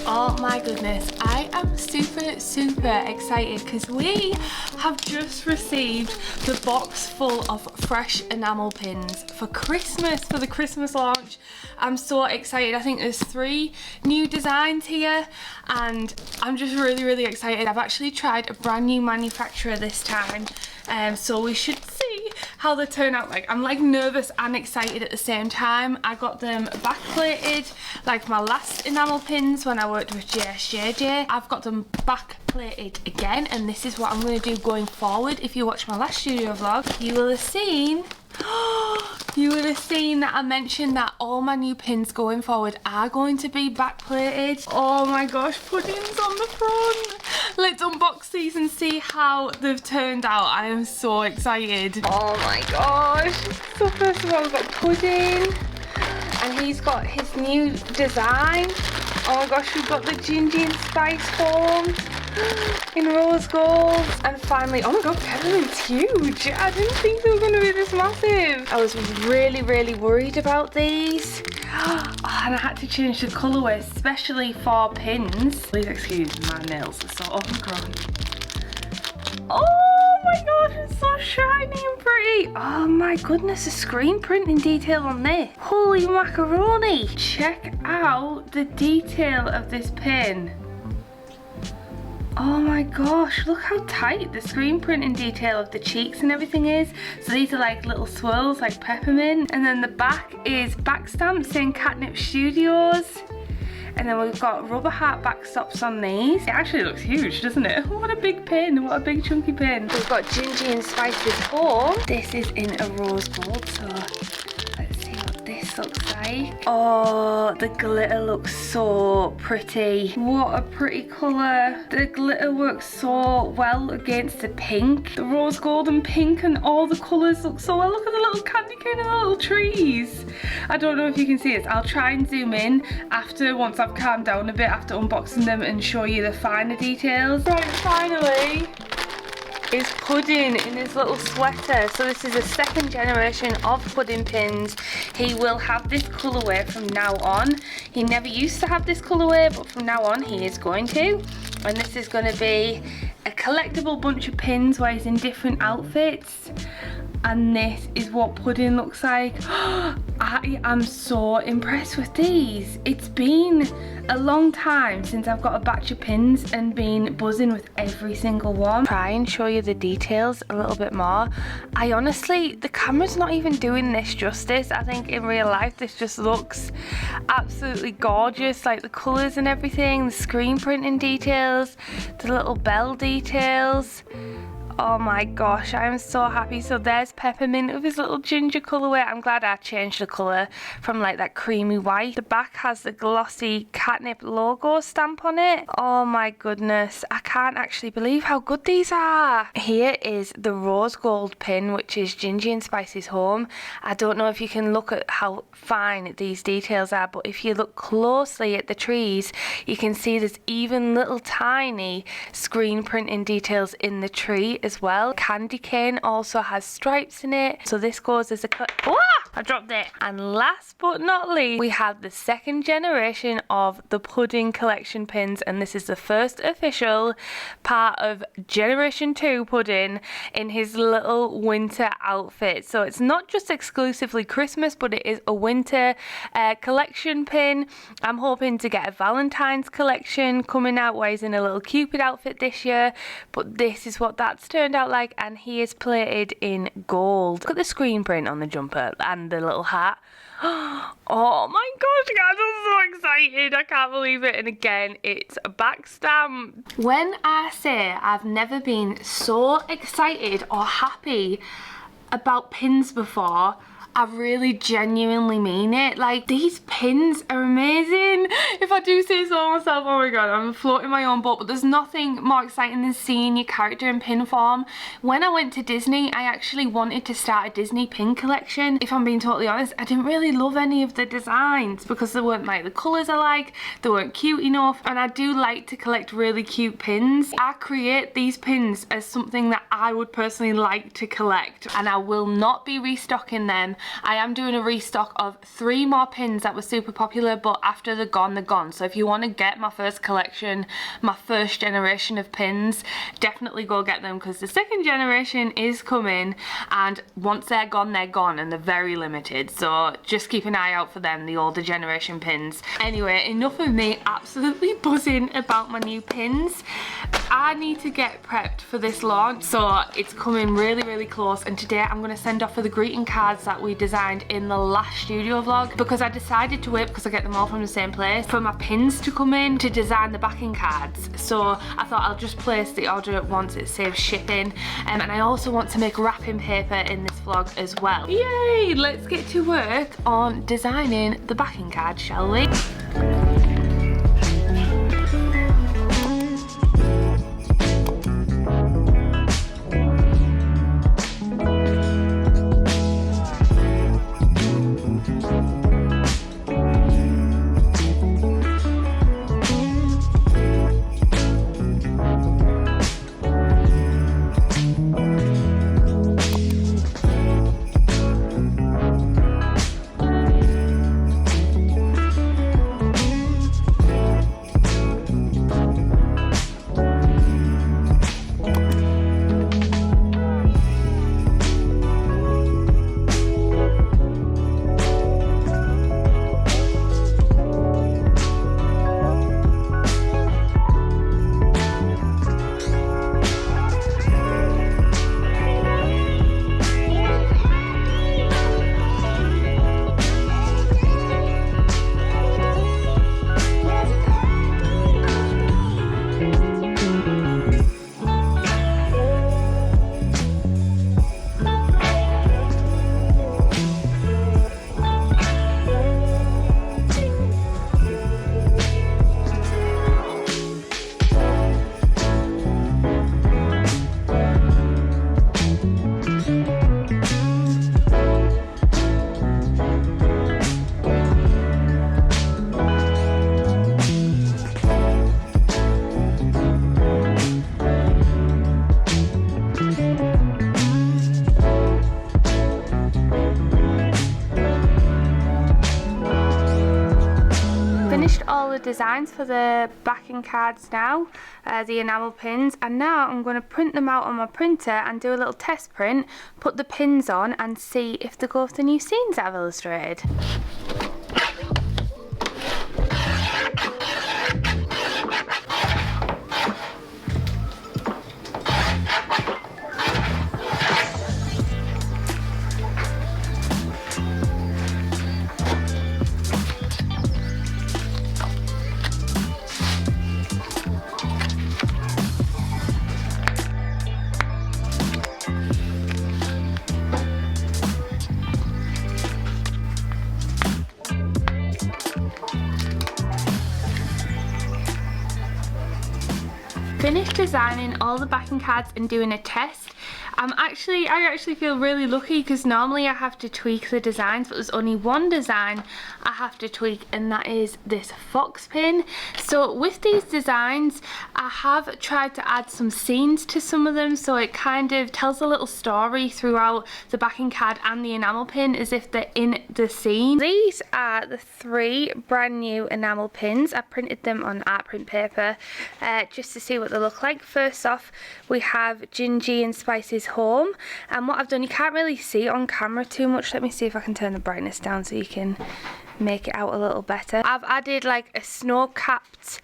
Oh my goodness, I am super excited because we have just received the box full of fresh enamel pins for Christmas, for the Christmas launch. I'm so excited. I think there's 3 new designs here and I'm just really excited. I've actually tried a brand new manufacturer this time, so we should see how they turn out. Like, I'm like nervous and excited at the same time. I got them backplated like my last enamel pins when I worked with JSJJ. I've got them backplated again, and this is what I'm going to do going forward. If you watch my last studio vlog, you will have seen that I mentioned that all my new pins going forward are going to be backplated. Oh my gosh, pudding's on the front. Let's unbox these and see how they've turned out. I am so excited. Oh my gosh. So first of all, we've got Pudding, and he's got his new design. Oh my gosh, we've got the ginger and spice forms in rose gold. And finally, oh my god, peppermint's huge. I didn't think they were going to be this massive. I was really worried about these. Oh, and I had to change the colourway, especially for pins. Please excuse my nails, are so overgrown. Oh my gosh, it's so shiny and pretty. Oh my goodness, the screen printing detail on this. Holy macaroni. Check out the detail of this pin. Oh my gosh, look how tight the screen printing detail of the cheeks and everything is. So these are like little swirls like peppermint. And then the back is back stamped saying Katnipp Studios. And then we've got rubber heart backstops on these. It actually looks huge, doesn't it? What a big pin, what a big chunky pin. We've got Gingy and Spice's home. This is in a rose gold, so let's see what this looks like. Oh, the glitter looks so pretty. What a pretty colour. The glitter works so well against the pink. The rose gold and pink and all the colours look so well. Look at the little candy cane and the little trees. I don't know if you can see it. I'll try and zoom in after, once I've calmed down a bit after unboxing them, and show you the finer details. Right, finally is Pudding in his little sweater. So this is a 2nd generation of Pudding pins. He will have this colourway from now on. He never used to have this colourway, but from now on he is going to. And this is going to be a collectible bunch of pins where he's in different outfits. And this is what Pudding looks like. I am so impressed with these. It's been a long time since I've got a batch of pins and been buzzing with every single one. Try and show you the details a little bit more. I honestly, the camera's not even doing this justice. I think in real life this just looks absolutely gorgeous. Like the colours and everything, the screen printing details, the little bell details. Oh my gosh, I am so happy. So there's Peppermint with his little ginger colourway. I'm glad I changed the colour from like that creamy white. The back has the glossy Katnipp logo stamp on it. Oh my goodness, I can't actually believe how good these are. Here is the rose gold pin, which is Gingy and Spice's home. I don't know if you can look at how fine these details are, but if you look closely at the trees, you can see there's even little tiny screen printing details in the tree as well. Candy cane also has stripes in it, so this goes as a I dropped it. And last but not least, we have the 2nd generation of the Pudding collection pins, and this is the first official part of Generation 2 Pudding in his little winter outfit. So it's not just exclusively Christmas, but it is a winter collection pin. I'm hoping to get a Valentine's collection coming out where he's in a little Cupid outfit this year, but this is what that's turned out like, and he is plated in gold. Look at the screen print on the jumper and the little hat. Oh my gosh, guys, I'm so excited. I can't believe it. And again, it's a back stamp. When I say I've never been so excited or happy about pins before, I really genuinely mean it. Like, these pins are amazing. If I do say so myself, oh my god, I'm floating my own boat. But there's nothing more exciting than seeing your character in pin form. When I went to Disney, I actually wanted to start a Disney pin collection. If I'm being totally honest, I didn't really love any of the designs because they weren't like the colours I like, they weren't cute enough, and I do like to collect really cute pins. I create these pins as something that I would personally like to collect, and I will not be restocking them. I am doing a restock of 3 more pins that were super popular, but after they're gone, they're gone. So if you want to get my first collection, my first generation of pins, definitely go get them, because the second generation is coming, and once they're gone, and they're very limited. So just keep an eye out for them, the older generation pins. Anyway, enough of me absolutely buzzing about my new pins. I need to get prepped for this launch, so it's coming really close, and today I'm going to send off for the greeting cards that we designed in the last studio vlog, because I decided to wait, because I get them all from the same place, for my pins to come in to design the backing cards. So I thought I'll just place the order once, it saves shipping, and I also want to make wrapping paper in this vlog as well. Yay! Let's get to work on designing the backing card, shall we? Designs for the backing cards now, the enamel pins, and now I'm going to print them out on my printer and do a little test print, put the pins on and see if they go with the new scenes that I've illustrated. Finished designing all the backing cards and doing a test. I actually feel really lucky, because normally I have to tweak the designs, but there's only one design I have to tweak, and that is this fox pin. So with these designs, I have tried to add some scenes to some of them, so it kind of tells a little story throughout the backing card and the enamel pin as if they're in the scene. These are the 3 brand new enamel pins. I printed them on art print paper just to see what they look like. First off, we have Gingy and Spicy's home, and what I've done, you can't really see it on camera too much. Let me see if I can turn the brightness down so you can make it out a little better. I've added like a snow-capped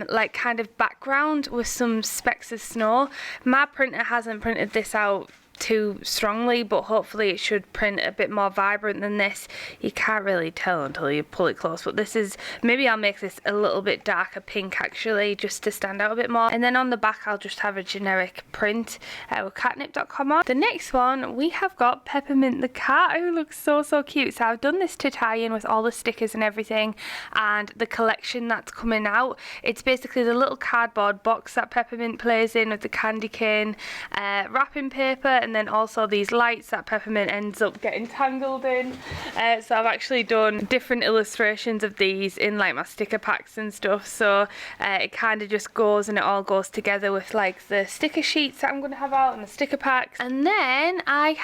like kind of background with some specks of snow. My printer hasn't printed this out too strongly, but hopefully it should print a bit more vibrant than this. You can't really tell until you pull it close, but this is, maybe I'll make this a little bit darker pink actually, just to stand out a bit more. And then on the back I'll just have a generic print with Katnipp.com on. The next one, we have got Peppermint the cat, who looks so cute. So I've done this to tie in with all the stickers and everything, and the collection that's coming out. It's basically the little cardboard box that Peppermint plays in with the candy cane, wrapping paper, and then also these lights that peppermint ends up getting tangled in. So I've actually done different illustrations of these in like my sticker packs and stuff, so it kind of just goes and it all goes together with like the sticker sheets that I'm going to have out and the sticker packs. And then I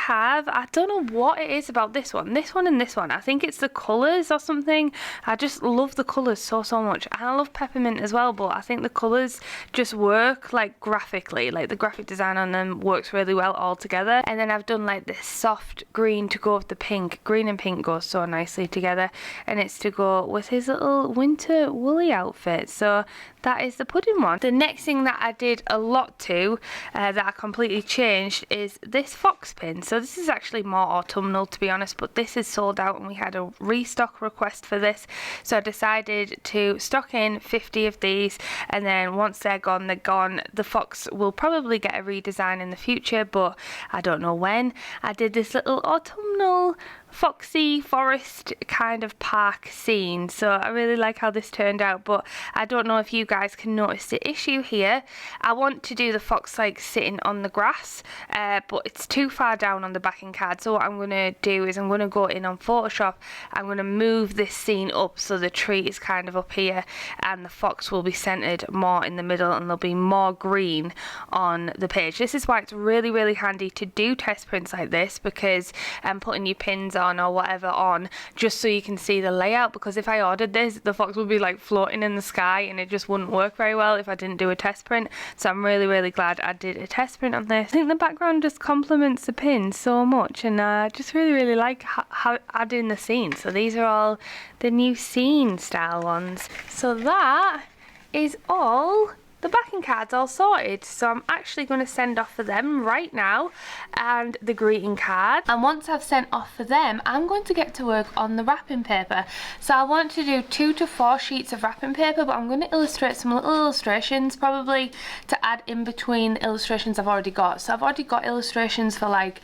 don't know what it is about this one and this one. I think it's the colours or something. I just love the colours so much, and I love peppermint as well, but I think the colours just work like graphically, like the graphic design on them works really well all together. And then I've done like this soft green to go with the pink. Green and pink goes so nicely together, and it's to go with his little winter woolly outfit. So that is the pudding one. The next thing that I did a lot to, that I completely changed, is this fox pin. So this is actually more autumnal, to be honest, but this is sold out and we had a restock request for this. So I decided to stock in 50 of these, and then once they're gone, they're gone. The fox will probably get a redesign in the future, but I don't know when. I did this little autumnal foxy forest kind of park scene, so I really like how this turned out, but I don't know if you guys can notice the issue here. I want to do the fox like sitting on the grass, but it's too far down on the backing card. So what I'm going to do is I'm going to go in on Photoshop, I'm going to move this scene up so the tree is kind of up here and the fox will be centered more in the middle and there'll be more green on the page. This is why it's really handy to do test prints like this, because putting your pins on or whatever on just so you can see the layout, because if I ordered this, the fox would be like floating in the sky and it just wouldn't work very well if I didn't do a test print. So I'm really glad I did a test print on this. I think the background just complements the pin so much, and I just really like how adding the scene. So these are all the new scene style ones. So that is all the backing cards all sorted, so I'm actually going to send off for them right now, and the greeting card. And once I've sent off for them, I'm going to get to work on the wrapping paper. So I want to do 2 to 4 sheets of wrapping paper, but I'm going to illustrate some little illustrations probably to add in between the illustrations I've already got. So I've already got illustrations for like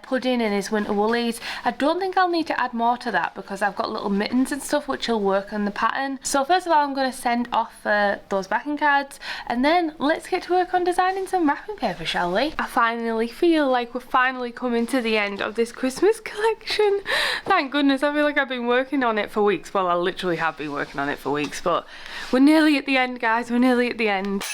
Pudding and his winter woolies. I don't think I'll need to add more to that because I've got little mittens and stuff which will work on the pattern. So first of all, I'm going to send off for those backing cards, and then let's get to work on designing some wrapping paper, shall we? I finally feel like we're finally coming to the end of this Christmas collection. Thank goodness. I feel like I've been working on it for weeks. Well, I literally have been working on it for weeks, but we're nearly at the end, guys. We're nearly at the end.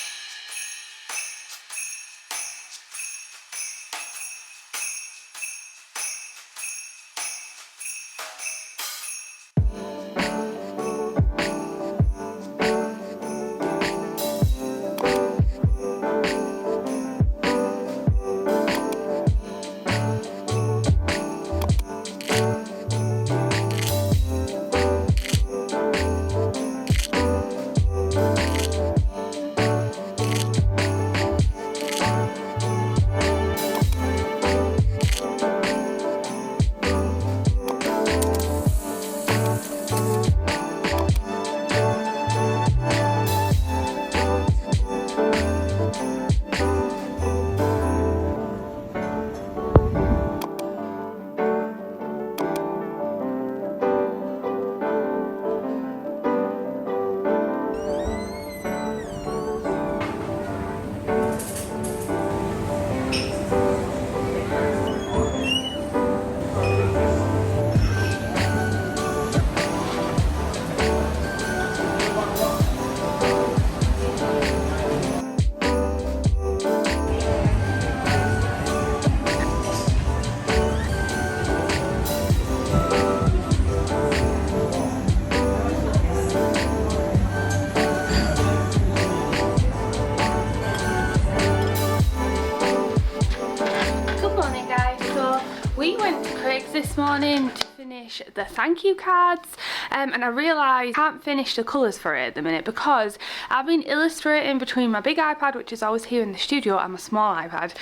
This morning to finish the thank you cards, and I realised I can't finish the colours for it at the minute because I've been illustrating between my big iPad, which is always here in the studio, and my small iPad,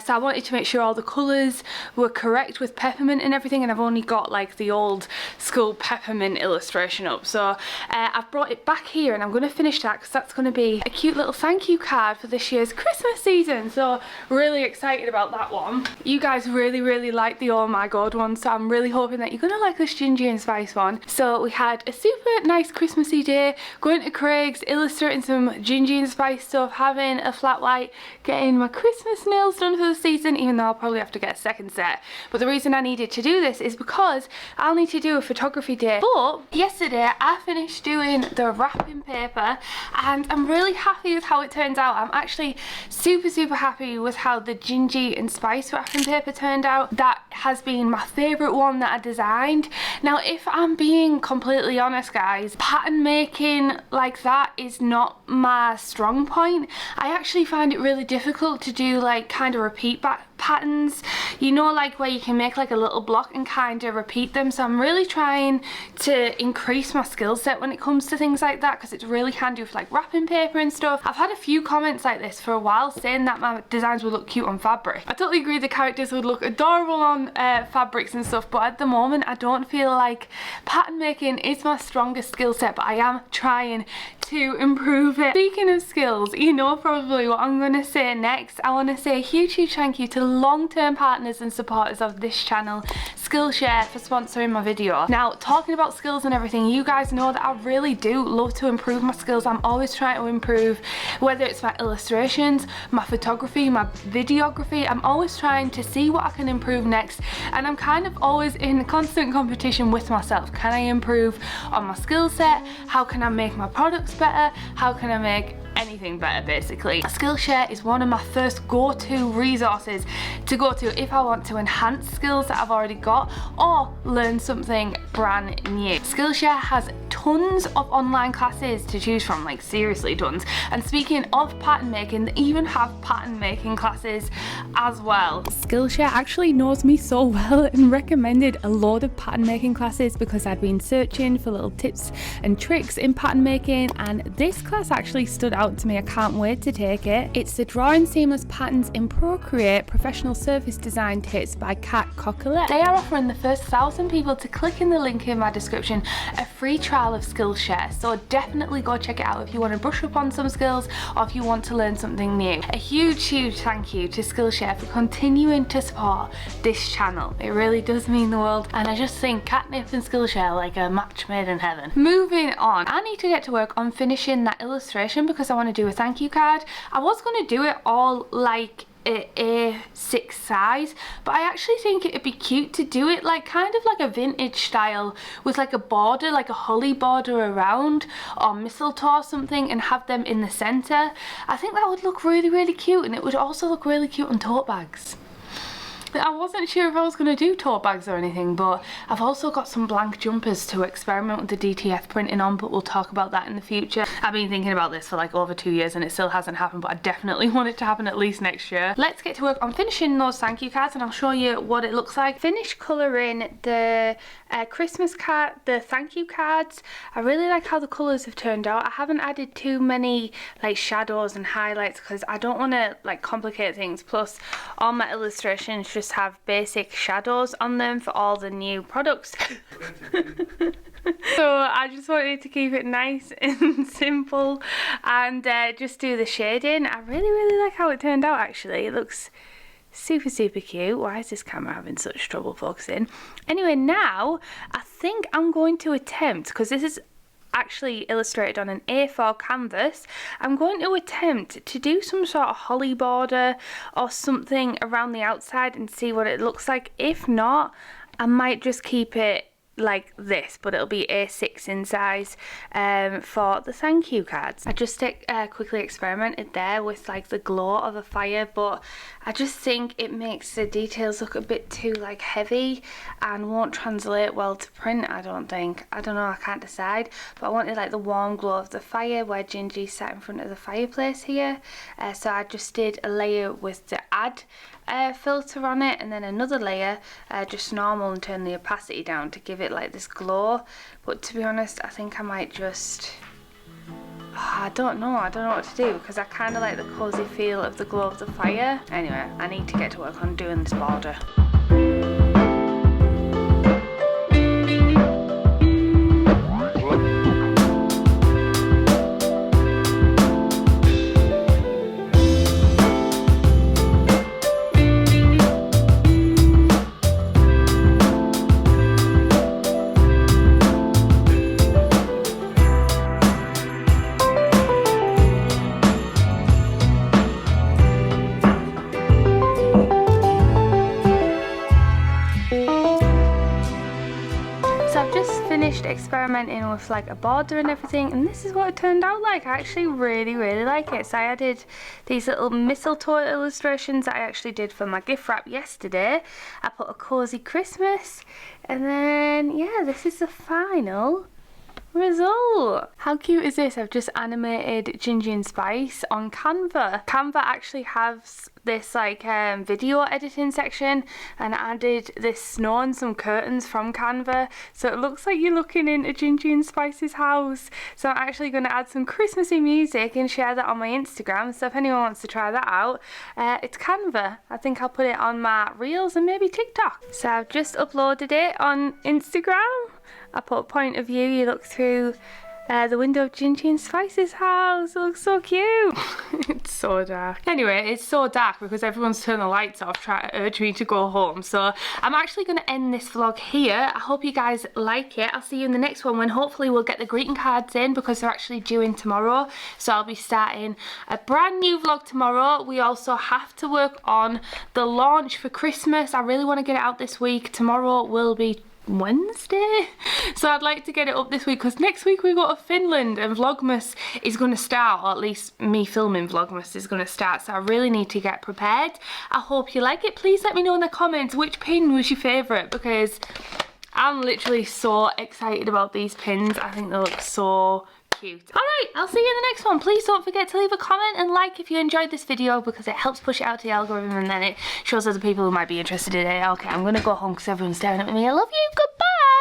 so I wanted to make sure all the colours were correct with peppermint and everything, and I've only got like the old school peppermint illustration up, so I've brought it back here and I'm going to finish that because that's going to be a cute little thank you card for this year's Christmas season, so really excited about that one. You guys really like the oh my god one, so I'm really hoping that you're going gonna like this Ginger and Spice one. So we had a super nice Christmassy day, going to Craig's, illustrating some Ginger and Spice stuff, having a flat white, getting my Christmas nails done for the season, even though I'll probably have to get a second set. But the reason I needed to do this is because I'll need to do a photography day. But yesterday I finished doing the wrapping paper and I'm really happy with how it turns out. I'm actually super happy with how the Ginger and Spice wrapping paper turned out. That has been my favourite one that I designed. Now if I'm being completely honest guys, pattern making like that is not my strong point. I actually find it really difficult to do like kind of repeat patterns, you know, like where you can make like a little block and kind of repeat them. So I'm really trying to increase my skill set when it comes to things like that, because it's really handy with like wrapping paper and stuff. I've had a few comments like this for a while saying that my designs would look cute on fabric. I totally agree the characters would look adorable on fabrics and stuff, but at the moment I don't feel like pattern making is my strongest skill set, but I am trying to improve it. Speaking of skills, you know probably what I'm going to say next. I want to say a huge thank you to long-term partners and supporters of this channel, Skillshare, for sponsoring my video. Now, talking about skills and everything, you guys know that I really do love to improve my skills. I'm always trying to improve, whether it's my illustrations, my photography, my videography. I'm always trying to see what I can improve next, and I'm kind of always in constant competition with myself. Can I improve on my skill set? How can I make my products better? How can I make anything better basically? Skillshare is one of my first go-to resources to go to if I want to enhance skills that I've already got or learn something brand new. Skillshare has tons of online classes to choose from, like seriously tons. And speaking of pattern making, they even have pattern making classes as well. Skillshare actually knows me so well and recommended a load of pattern making classes because I'd been searching for little tips and tricks in pattern making, and this class actually stood out to me. I can't wait to take it. It's the Drawing Seamless Patterns in Procreate Professional Surface Design Tips by Katnipp. They are offering the first 1,000 people to click in the link in my description a free trial of Skillshare, so definitely go check it out if you want to brush up on some skills or if you want to learn something new. A huge thank you to Skillshare for continuing to support this channel. It really does mean the world, and I just think Katnipp and Skillshare are like a match made in heaven. Moving on, I need to get to work on finishing that illustration because I want to do a thank you card. I was going to do it all like A6 size, but I actually think it'd be cute to do it like kind of like a vintage style with like a border, like a holly border around, or mistletoe or something, and have them in the center. I think that would look really cute, and it would also look really cute on tote bags. I wasn't sure if I was going to do tote bags or anything, but I've also got some blank jumpers to experiment with the DTF printing on, but we'll talk about that in the future. I've been thinking about this for like over 2 years and it still hasn't happened, but I definitely want it to happen at least next year. Let's get to work on finishing those thank you cards and I'll show you what it looks like. Finish colouring the Christmas card, the thank you cards. I really like how the colours have turned out. I haven't added too many like shadows and highlights because I don't want to like complicate things, plus all my illustrations just have basic shadows on them for all the new products. So I just wanted to keep it nice and simple and just do the shading. I really like how it turned out actually. It looks super cute. Why is this camera having such trouble focusing? Anyway, now I think I'm going to attempt, because this is actually illustrated on an A4 canvas, I'm going to attempt to do some sort of holly border or something around the outside and see what it looks like. If not, I might just keep it like this, but it'll be A6 in size for the thank you cards. I just quickly experimented there with like the glow of a fire, but I just think it makes the details look a bit too like heavy and won't translate well to print, I don't think. I don't know, I can't decide, but I wanted like the warm glow of the fire where Gingy sat in front of the fireplace here, so I just did a layer with the add filter on it, and then another layer just normal, and turn the opacity down to give it like this glow. But to be honest, I think I might just I don't know what to do, because I kind of like the cozy feel of the glow of the fire. Anyway, I need to get to work on doing this border. So I've just finished experimenting with like a border and everything, and this is what it turned out like. I actually really like it. So I added these little mistletoe illustrations that I actually did for my gift wrap yesterday. I put a cozy Christmas, and then yeah, this is the final result. How cute is this? I've just animated Ginger and Spice on Canva. Canva actually has this like video editing section, and I added this snow and some curtains from Canva, so it looks like you're looking into Ginger and Spice's house. So I'm actually going to add some Christmassy music and share that on my Instagram, so if anyone wants to try that out, it's Canva. I think I'll put it on my Reels and maybe TikTok. So I've just uploaded it on Instagram. I put a point of view, you look through the window of Ginger and Spice's house. It looks so cute. It's so dark. Anyway, it's so dark because everyone's turned the lights off trying to urge me to go home. So I'm actually going to end this vlog here. I hope you guys like it. I'll see you in the next one when hopefully we'll get the greeting cards in because they're actually due in tomorrow. So I'll be starting a brand new vlog tomorrow. We also have to work on the launch for Christmas. I really want to get it out this week. Tomorrow will be Wednesday, so I'd like to get it up this week because next week we go to Finland and Vlogmas is going to start, or at least me filming Vlogmas is going to start, so I really need to get prepared. I hope you like it. Please let me know in the comments which pin was your favourite, because I'm literally so excited about these pins. I think they look so cute. Alright, I'll see you in the next one. Please don't forget to leave a comment and like if you enjoyed this video, because it helps push it out to the algorithm and then it shows other people who might be interested in it. Okay, I'm gonna go home because everyone's staring at me. I love you. Goodbye.